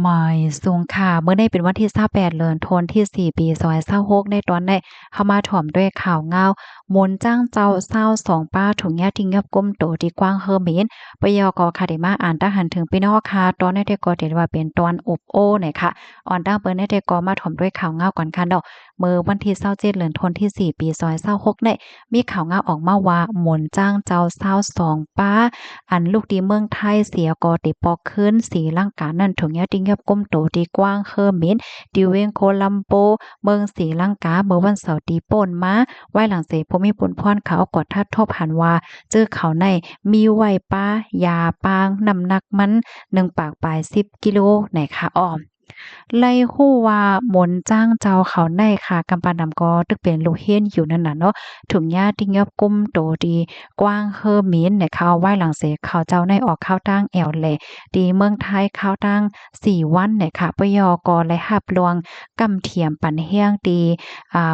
หมายสูงค่ะเมื่อได้เป็นวันที่28เดือนธันวาคมที่4ปี2026ในตอนได้เข้ามาถ่อมด้วยข่าวเงามนต์จ้างเจ้าเศร้าสองป้าถุงยาทิ้งยับก้มโตที่กว้างเฮอเมนปยกค่ะได้มาอ่านตาหันถึงพี่น้องค่ะตอนในแต่ก็เห็นว่าเป็นตอนอบโอ้เนี่ยค่ะอ่อนตั้งเปิ้นในแต่ก็มาถ่อมด้วยข่าวเงาก่อนค่ะเนาะเมื่อวันที่27เดือนธันวาคมที่4ปี2026เนี่ยมีข่าวเงาออกมาว่ามนต์จ้างเจ้าเศร้าสองป้าอันลูกดีเมืองไทยเสียก็ติปอกขึ้นศรีลังกานั่นถุงยาทิ้งยับก้มโตที่กว้างเฮอเมนดิเวงโคลัมโปเมืองศรีลังกาเมื่อวันเสาร์ที่ป่นมาไว้หลังเสภูมิพลพรเขากดทัดทบหันว่าเจอเขาในมีไว้ป้ายาปางน้ำหนักมัน1ปากปลาย10กิโลไหนคะอ้อมไล่ฮู้ว่าหมนจ้างเจ้าเขาในค่ะกำปานำก็ตึกเป็นลูกเฮียนอยู่นั่นน่ะเนาะถุงยาที่ยอบกุมโตดีกว้างเฮอเมนในเขาไว้หลังเสเขาเจ้าในออกข้าวตั้งแอวแลดีเมืองไทยข้าวตั้ง4วันเนี่ยค่ะปยกและหับลวงกำเทียมปันเฮียงดี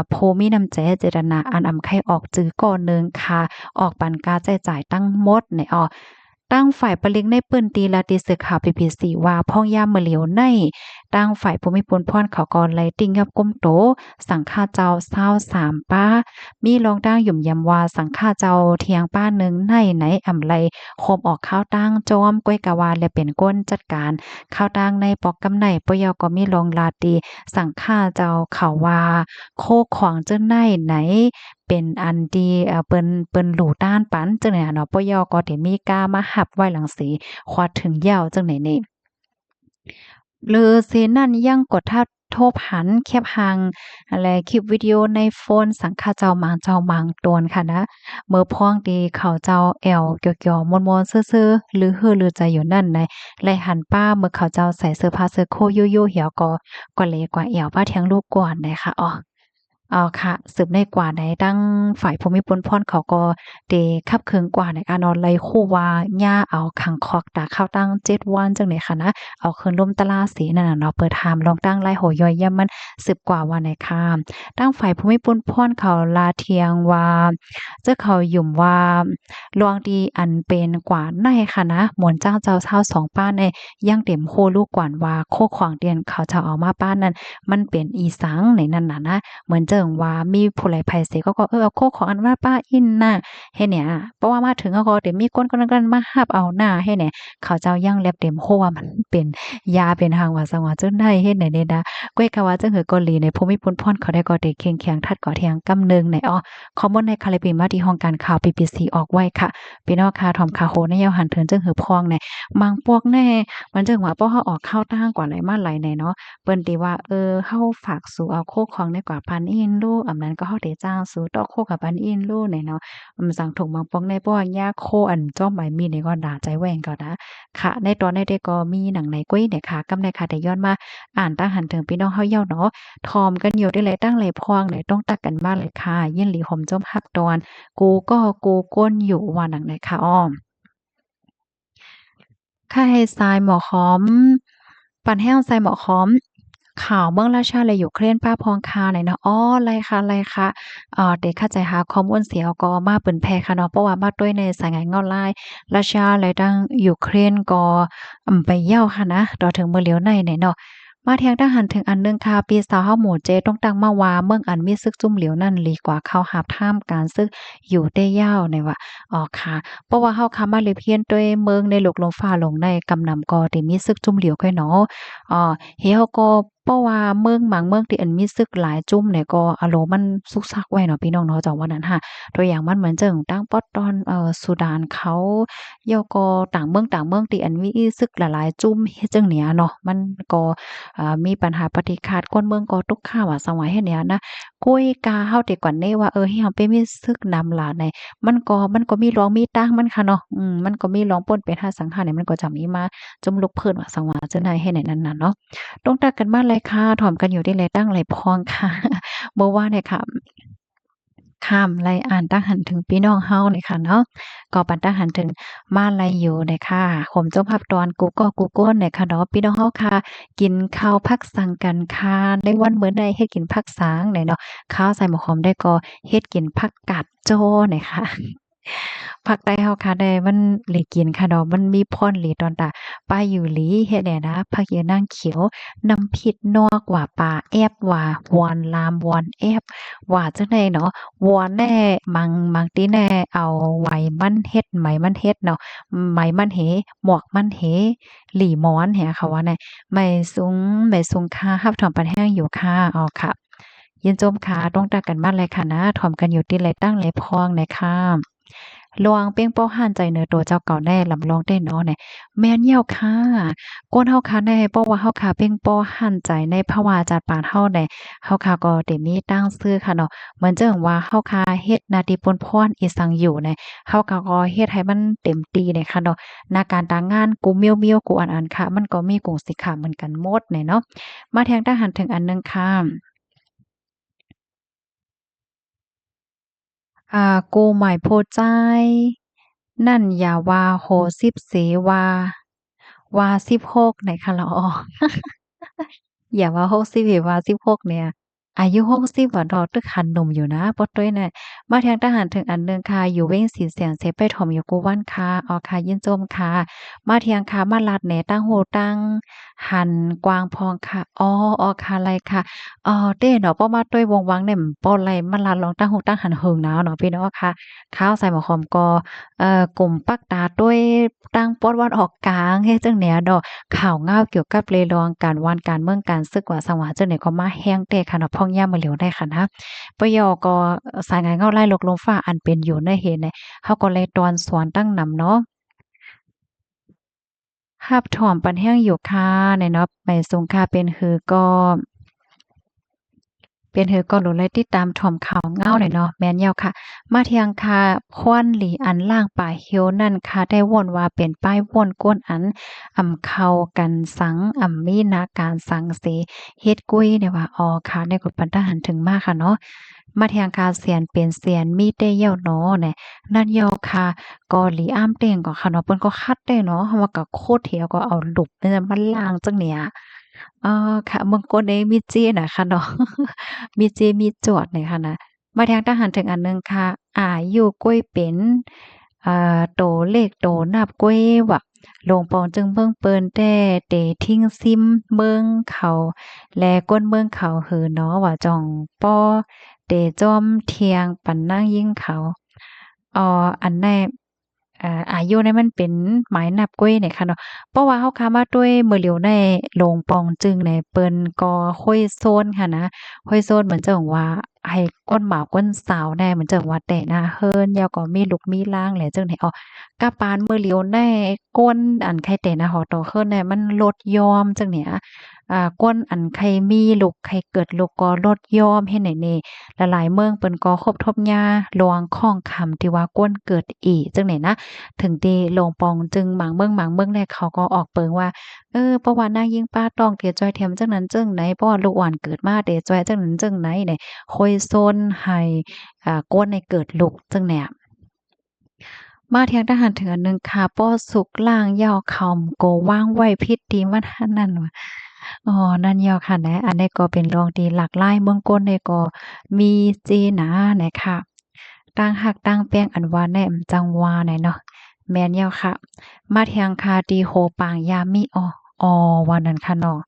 โพมีน้ำใจเจตนาอันอำไข่ออกจื้อก่อนหนึ่งค่ะออกปันกาใช้จ่ายตั้งหมดเนี่ยตั้งฝ่ายปะเล็งในปื้นตีลาติสึกข่าว PPC ว่าพ่องยามมื้อเหลียวในตั้งฝ่ายภูมิพลพรเขากรไลติงกับก้มโตสังฆาเจ้า23ป้ามีรองตั้งหยุ่มยำว่าสังฆาเจ้าเทียงป้าหนึ่งในไหนอำไลโคมออกข้าวตั้งจอมก้อยกะวาและเป็นก้นจัดการข้าวตั้งในปอกกำไนปยก็มีรองลาตีสังฆาเจ้าเขาว่าโคของเจ้าไหนเป็นอันดีเปิ้นหลู่ต้านปันจังไหนอะเนาะปยก็ได้มีกามาหับไว้หลังสีควาดถึงยาวจังไหนนี่หรือเซนั่นยังกดทัดโทบหันแคบหังอะไรคลิปวิดีโอในโฟนสังฆาเจ้าหมางเจ้าหมางตวนค่ะนะเมื่อพ้องดีเขาเจ้าแอวเกี่ยวๆมวนๆซื่อๆหรือฮือหรือใจอยู่นั่นในและหันป้าเมื่อเขาเจ้าใส่เสื้อผ้าเสื้อโคโยโย่เหี่ยวก็เลยกว่าแอวป้าเทียงลูกก่อนนะคะอ้อค่ะสืบในกว่าใดดั้งฝ่ายภูมิพลพรเขาก็ได้คับเคิงกว่าในการนอนไล่คู่ว่าย่าเอาขังคอกตาเข้าตั้ง7วันจังได๋ค่ะนะเอาคืนลมตะลาสีนั่นน่ะเนาะเปิดถามลองตั้งไล่โหย่อยย่ำมันสืบกว่าวันไหนค่ะตั้งฝ่ายภูมิพลพรเขาลาเทียงว่าเจ้าเขาหยุ่มว่าลวงดีอันเป็นกว่าในค่ะนะหมวนจ้างเจ้าชาวสองป้านในยังเต็มโคลูกกวนว่าโคขวางเดียนเขาจะเอามาป้านนั้นมันเป็นอีสังในนั้นน่ะนะเหมือนเจิงว่ามีผู้ใดไผเสก็เอาโคของอันว่าป้าอินน่ะเฮ็ดเนี่ยเพราะว่ามาถึงเขาก็เดี๋ยวมีคนนั้นมาหับเอาหน้าเฮ็ดเนี่ยเขาเจ้ายังแลบเต็มโคว่ามันเป็นยาเป็นหางว่าสังว่าจังได๋เฮ็ดไหนเด้ดาก้อยกะว่าจังหือเกาหลีในภูมิพลพรเขาได้ก็ได้เคียงแข็งทัดก่อเทียงกำนึงในข้อมูลในคาลิปีมาที่ห้องการข่าว BBC ออกไว้ค่ะพี่น้องค่ะถ่อมคาโหในยาวหันเถินจังหือพองในบางพวกแน่มันจังว่าเพราะเฮาออกข้าวตั้งกว่าไหลมาไหลในเนาะเปิ้นติว่าเฮาฝากสู่เอาโคของในกว่าพันอินลูอำนั้นก็เฮาได้จ้างสู่ต่อโคกับพันอินลูในเนาะสังถุงบางปองในเพราะว่ายาโคอันจ้อมใบมีดนี่ก็น่าใจแหว่งก็นะค่ะในตอนในเด็กก็มีหนังในกุ้ยเนี่ยค่ะกำในค่ะได้ย้อนมาอ่านตั้งหันถึงพี่น้องเฮาเย้าเนาะทอมกันอยู่ได้เลยตั้งเลยพองเลยต้องตักกันมาเลยค่ะยินหลีหอมจ้อมฮักตอนกูก็กูก้นอยู่ว่าหนังไหนค่ะอ้อมค่าให้ทรายหมอค้อมปั่นแห้งทรายหมอค้อมข่าวเมืองราชาและยูเครนป้าพองคาไหนเนาะไรค่ะเด็กเข้าใจหาข้อมูลเสียก็มาเปิ่นแพค่ะเนาะเพราะว่ามาด้วยในสายงานออนไลน์ราชาและดังยูเครนก็ไปเย้าค่ะนะต่อถึงมื้อเหลียวในเนาะมาเทียงทหารถึงอันหนึ่งค่ะปีสาวเฮาหมู่เจต้องตั้งมาว่าเมืองอันมีศึกจุ่มเหลียวนั่นหลีกว่าเข้าหาบท่ามการซึกอยู่ได้ยาวในว่าค่ะเพราะว่าเฮาคามาเลยเพียนด้วยเมืองในโลกลมฟ้าลงในกำนำก็ได้มีศึกจุ่มเหลียวค่อยเนาะเฮาก็เพราะว่าเมืองบางเมืองที่อันมีศึกหลายจุ่มเนี่ยก็อารมณ์มันซุกซักไว้เนาะพี่น้องเนาะจังว่านั้นค่ะตัวอย่างมันเหมือนจังตั้งป๊อดตอนสุดานเขาก็ต่างเมืองที่อันมีศึกหลายๆจุ่มเฮ็ดจังเนี้ยเนาะมันก็มีปัญหาปฏิฆาตคนเมืองก็ตุกข้าวอะสังว่าเฮ็ดเนี้ยนะกุ้ยกาเฮาแต่ก่อนนี้ว่าเฮาไปมีศึกนำหลานในมันก็มีรองมีตั้งมันค่ะเนาะมันก็มีรองป่นเป็นห้าสังหารเนี่ยมันก็จะมีมาจุ่มลุกเพิ่นว่าสังว่าจังได๋เฮ็ดให้นั้นน่ะเนาะ ต้องตักกันมาเลยค่ะถ่อมกันอยู่ได้เลยตั้งไหลพองค่ะเมื่อวานเนี่ยค่ะข้ามไลอ่านตั้งหันถึงพี่น้องเฮาเนี่ยค่ะเนาะก็ปันตั้งหันถึงมาไลอยู่เนี่ยค่ะผมเจ้าภาพตอนกูก็กูโก้นเนี่ยค่ะเนาะพี่น้องเฮาค่ะกินข้าวพักสังกันค่ะในวันมื้อใดเฮ็ดกินผักสางเนี่ยเนาะข้าวใส่หมกหอมได้ก็เฮ็ดกินผักกาดโจ้เนี่ยค่ะ ภาคใต้เฮาค่ะได้มันหลีกินค่ะเนาะมันมีพ่นหลีตอนตาปลาอยู่หลีเฮ็ดแหน่นะผักอีนางเขียวน้ำพริกนอกว่าปลาแอบว่าวอนลามวอนแอบว่าจังได๋เนาะวอนแน่บางทีแน่เอาไหวมันเฮ็ดไหมมันเฮ็ดเนาะไหมมันเหหมวกมันเหหลีม้อนแหเขาว่าแน่ไหมสุงค่ะรับถอมปันแห้งอยู่ค่ะอ๋อค่ะยินจมค่ะต้องตากันบ้านเลยค่ะนะถ่อมกันอยู่ที่ไรตั้งไรพองเลยค่ะลวงเป้งเป้าห่านใจเนื้อตัวเจ้าเก่าแน่ลำลองได้เนาะเนี่ยแม่นเหี่ยวค่ะก้นเฮาค่ะแน่เพราะว่าเฮาค่ะเป้งเป้าห่านใจในภาวะจัดปานเฮาเนี่ยเฮาค่ะก็ได้มีตั้งชื่อค่ะเนาะเหมือนจังว่าเฮาค่ะเฮ็ดหน้าที่ปนพ้อนอีสังอยู่เนี่ยเฮาค่ะก็เฮ็ดให้มันเต็มที่เนี่ยค่ะเนาะหน้าการตางานกูเมียวๆกูอันๆค่ะมันก็มีกงสิค่ะเหมือนกันหมดเนี่ยเนาะมาแทงทหารถึงอันหนึงค่ะกูหมายโพใจนั่นอย่าว่าโหสิบเสว่า16ไหนคะละออ อย่าว่า60อย่าว่า16เนี่ยอายุ60บ่ดอกตึกหันหนุ่มอยู่นะบ่ตุ้ยเนี่ยมาแทงทหารถึงอันหนึ่งค่ะอยู่เว้งสีเสียงเสไปถ่อมอยู่กูวันค่ะอ๋อค่ะยินจมค่ะมาเทียงค่ะมาลัดแหน่ตั้งโหตั้งหันกวางพองค่ะอ๋อค่ะไรค่ะเด้เนาะป้อมาตุ้ยวงวังเนี่ยป้อไรมาลัดลองตั้งโหตั้งหันเฮิงหนาวเนาะพี่น้องค่ะข้าวใส่หมอหอมก็กลุ่มปักตาด้วยตั้งปอดวันออกกลางเฮ็ดจังแหน่ดอก ข่าวง่าวเกี่ยวกับเรลองการวานการเมืองการศึกว่าสังหวะจังไหนก็มาแห้งเตะค่ะเนาะพ่องย่ามมาเหลียวได้ค่ะนะปยอก็สายงานเงาไล่ลกลมฟ้าอันเป็นอยู่ในเหตุเนี่ยเฮาก็เลยตอนสวนตั้งนำเนาะรับถอมปันแห้งอยู่ค่ะเนี่ยเนาะไปสงค่าเป็นหือก็เป็นหือก็รู้เลยติดตามถ่อมข่าวเงาหน่อยเนาะแม่นยาวค่ะมาเที่ยงค่ะพวนหลีอันล่างป่าเหียวนั่นค่ะได้ว่นว่าเป็นป้ายว่นก้นอันเข้ากันสังมีนาการสังเสเฮ็ดกุ้ยเนี่ยว่าอ๋อค่ะในกฎปันทหารถึงมากค่ะเนาะมาเที่ยงค่ะเสียนเป็นเสียนมีได้เหี่ยวเนาะเนี่ยนั่นยาวค่ะก็หลีอ้ามเต้งก็ค่ะเนาะเปิ้นก็คัดได้เนาะเพราะว่าก็โคตรเถียวก็เอาหลุบเนี่ยมาล้างจังเนี่ย ค่ะเมืองโกนเองมีจี้น่ะค่ะเนาะมีจี้มีจวดเนี่ยค่ะนะมาแทงทหารถึงอันหนึ่งค่ะอยู่ก้วยเป็นโตเลขโตนับก้วยว่าลงปองจึงเบิ่งเปิ้นแต่เตทิ้งซิมเมืองเขาแลก้นเมืองเขาหือเนาะว่าจ่องป้อเตจอมเทียงปันนั่งยิ่งเขาอันแน่อายุเนี่ยมันเป็นหมายนับก้วยเนี่ยค่ะเนาะ เพราะว่าเฮาค้ามาด้วยมื้อเหลียวในโรงปองจึงในเปิ้นก็ค่อยโซนค่ะนะค่อยโซนเหมือนจังว่าให้ก้นหมาก้นสาวแน่เหมือนจังว่าแต่หน้าเฮิรนแล้วก็มีลูกมีล่างแหละจังได๋อ้อกะปานมื้อเหลียวในก้นอันไข่แต่หน้าหอตอเฮิรนเนี่ยมันลดยอมจังเนี่ยก้นอันไข่มีลูกไข่เกิดลูกก็ลดยอมเฮ็ดไหนนี่หลายๆเมืองเปิ้นก็ครบทบยาลวงข้องคำที่ว่าก้นเกิดอีจังได๋นะ ถึงตีโลงปองจึงหมางเมืองเนี่ยเขาก็ออกเปิงว่าเพราะว่านางยิ่งป้าต้องเตียจ้อยเทียมจังนั้นจังไหนเพราะว่าลูกอ่อนเกิดมาเตจ้อยจังนั้นจังไหนเนี่ยค่อยซนให้ก้นในเกิดลูกจังเนี่ยมาเทียงทหารถึงอันหนึ่งค่ะป้อสุกล่างยาวคำโกว่างไว้พิษดีมันนั่นว่ะอ๋อนั่นยาวค่ะนะอันนี้ก็เป็นรองดีหลากหลายเมืองก้นเนี่ยก็มีจีนะนะค่ะตั้งหักตั้งแป้งอันว่าแน่จังว่าแน่เนาะ แม่นแล้วค่ะมาเทียงคาตีโฮปางยามิอ๋อวันนั้นค่ะเนาะ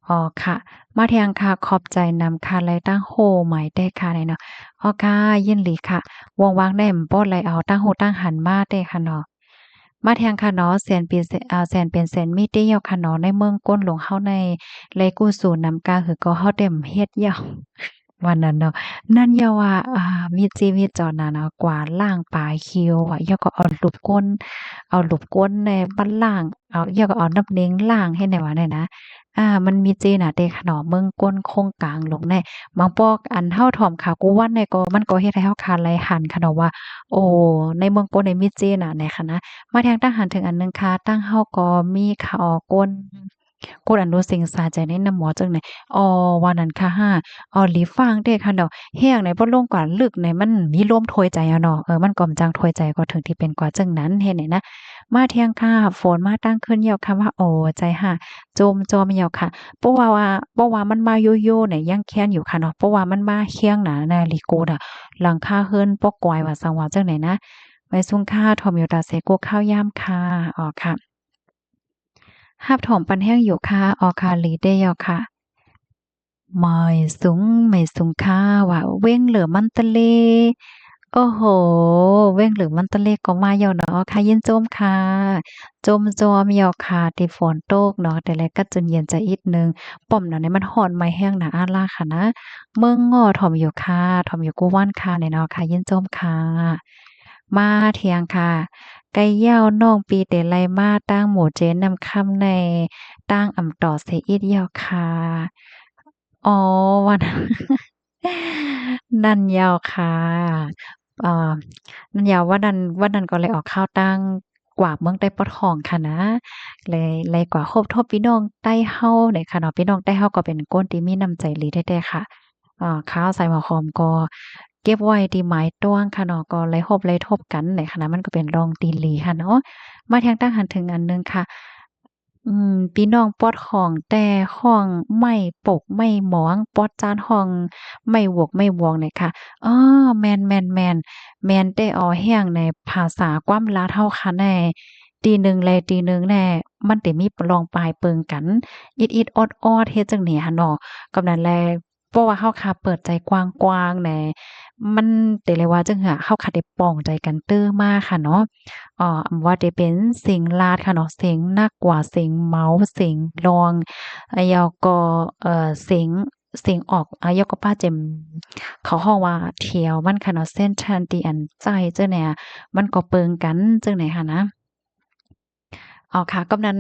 อ๋อค่ะมาเทียงค่ะขอบใจนำค่ะไลตั้งโฮใหม่ได้ค่ะได้เนาะอ้อค่ะยินหลีค่ะว่างๆได้บ่ไลเอาตั้งโฮตั้งหันมาได้ค่ะเนาะมาเทียงค่ะเนาะแสนปีแสนเป็นแสนมีเตี้ยค่ะเนาะในเมืองก้นหลวงเฮาในเลยกู้สู่นำกาคือก็เฮาเต็มเฮ็ดยาว วันนั้นเนาะนั่นอย่าว่ามีชีวิตจอนั้นน่ะกว่าล่างปลายคิ้วอะย่าก็เอาลูบก้นในบัดล่างย่าก็เอาน้ำเล้งล่างให้แหน่ว่าเนี่ยนะมันมีเจน่ะเดะขะเนาะเมืองก้นโคงกลางลงแน่บางปอกอันเฮาถ่อมขากูวันเนี่ยก็มันก็เฮ็ดให้เฮาคาไหลหันค่ะเนาะว่าโอ้ในเมืองก้นเนี่ยมีเจน่ะแหน่ค่ะนะมาแทงทหารถึงอันหนึ่งค่ะตั้งเฮาก็มีข่าวก้นอันโนเซ็งสาใจในน้ำหมอจังไหนอ๋อว่านั้นค่ะหลีฟางเด้ค่ะดอกแฮ้งไหนบ่ลงกว่าลึกไหนมันมีลมโถยใจอะเนาะมันก็จังโถยใจก็ถึงที่เป็นกว่าจังนั้นเฮ็ดไหนนะมาเที่ยงค่ะฝนมาตั้งขึ้นเหยียบคำว่าโอ้ใจโจมจอมเหยียบค่ะเพราะว่ามันมาโยโย่เนี่ยยังแค้นอยู่ค่ะเนาะเพราะว่ามันมาเคียงหนาแน่ลิโกดอะหลังคาเฮิรนปอกกอยว่าสังว่าจังไหนนะ ว้สุงค่าถ่อมอยู่ตาเสโกข้าวยามค่ะอ๋อค่ะฮับถ่อมปันแห้งอยู่ค่ะอ๋อค่ะหลีเด้อค่ะไม่สูงค่าว่าเว้งเหลือมันตะเลโอ้โฮเว้งเหลือมันตะเลก็มาแล้วเนาะค่ะยินโจมค่ะโจมจอมแล้วค่ะที่ฝนตกเนาะแต่แล้วก็จนเย็นจะอีกหนึ่งป้อมเนาะเนี่ยมันร้อนไหม้แห้งน่ะอาล่ะค่ะนะเมืองง้อถ่อมอยู่ค่ะถ่อมอยู่กูว่านค่ะเนี่ยเนาะค่ะยินโจมค่ะมาเที่ยงค่ะไก่ย่าวน้องปีเตไลมาตั้งหมู่เจนนำคำในตั้งอ่ำต่อเสียอีกแล้วค่ะอ๋อวันนั่นยาวค่ะอ่านั่นยาวว่านั้นก็เลยออกข้าวตั้งกว่าเมืองใต้ปะทองค่ะนะเลยกว่าครบทบพี่น้องใต้เฮาเนี่ยค่ะเนาะพี่น้องใต้เฮาก็เป็นคนที่มีน้ำใจหลีแท้ๆค่ะข้าวใส่หัวหอมก็เก็บไว้ที่หมายตวงค่ะเนาะก็เลยโฮบเลยทบกันในขณะมันก็เป็นรองตีหลีค่ะเนาะมาทางตั้งหันถึงอันหนึ่งค่ะพี่น้องป๊อดของแต่ห้องไม่ปกไม่หมองป๊อดจานห้องไม่หวกไม่หวองเนี่ยค่ะอ้อแม่นแต่อ้อแร้งในภาษากว้ำลาวเฮาค่ะแน่ตีหนึ่งแลตีหนึ่งแน่มันสิมีปลองปลายเปิงกันอิดๆออดๆเฮ็ดจั่งนี้หั้นเนาะกำนั้นแลเพราะว่าเฮาค่ะเปิดใจกว้างๆแหน่มันแต่เลยว่าจั่งซี้เฮาค่ะได้ปองใจกันเต้อมาค่ะเนาะ ว่าจะเป็นเสียงลาดค่ะเนาะเสียงหนักกว่าเสียงเมาส์เสียงรองแล้วก็เสียงออกแล้วก็ป้าเจ็มเขาฮ้องว่าเถียวมันค่ะเนาะเส้นชันติอันใจเจ้าเนี่ยมันก็เปิงกันจังไหนหั้นนะ อ๋อค่ะกำนั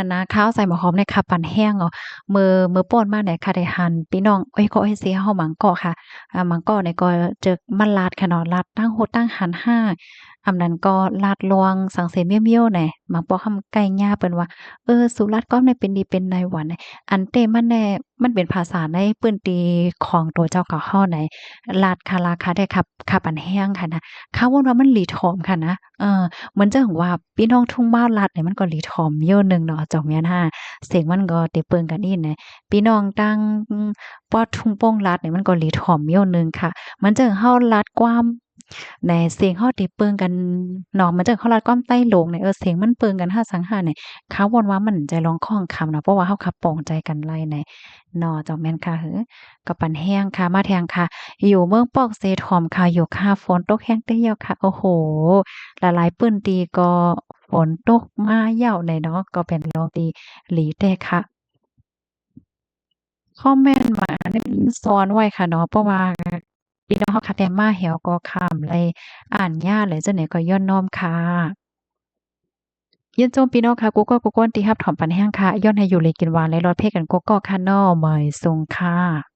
นนะข้าวใส่หมอหอมเนี่ยค่ะปั่นแห้งอ๋อมื้อป้อนมาเนี่ยค่ะได้หั่นพี่น้องเอ๊ยขอให้เสียเฮาหมังกอกค่ะหมังกอกเนี่ยก็จึกมันลาดค่ะเนาะลาดตั้งโฮดตั้งหันห้าอำนั้นก็ลาดลวงสังเสเมี่ยวๆแหน่หมักปอคำไก่ย่าเปิ้นว่าสุรัตน์ก็เนี่ยเป็นดีเป็นนายหวันอันเตมันแน่มันเป็นภาษาในปื้นตีของตัวเจ้าก็เฮาไหนลาดคาราคาได้ครับค่ะปั่นแห้งค่ะนะข้าวว่ามันหลีถอมค่ะนะเหมือนจะถึงว่าพี่น้องทุ่งบ้านลัดเนี่ยมันก็หลีถ่อมโย่หนึ่งเนาะจ่องเมียนห้าเสียงมันก็เตเปิงกันอีเนี่ยพี่น้องตั้งปอดทุ่งโป่งลัดเนี่ยมันก็หลีถ่อมโย่หนึ่งค่ะมันจะเฮาลัดกว้ามในเสียงเฮาเตเปิงกันเนาะมันจะเฮาลัดกว้ามใต้โลงเนี่ยเสียงมันเปิงกันห้าสังห้าเนี่ยเขาวนว่ามันใจร้องข้องคำเนาะเพราะว่าเฮาขับปองใจกันไล่ในเนาะจ่องแม่นค่ะก็ปันแห้งค่ะมาแทงค่ะอยู่เมืองปอกเซทอมค่ะอยู่ค่ะฝนตกแห้งเตี้ยวค่ะโอ้โฮ หลายๆปื้นตีก็ฝนตกมาเหย้าในเนาะก็เป็นโรตีหลีแต่ค่ะคอมเมนต์มาได้ซ้อนไว้ค่ะเนาะเพราะว่าพี่น้องเฮาค่ะแต่มาแหวก็ค้ำเลยอ่านยากเลยจังได๋ก็ย้อนน้อมค่ะยินจมพี่น้องค่ะกูก็กูก้นตีรับถอมปันแห้งค่ะย้อนให้อยู่เลยกินหวานและรอดเพกันกูก็ค่ะน้อเหมยสุงค่ะ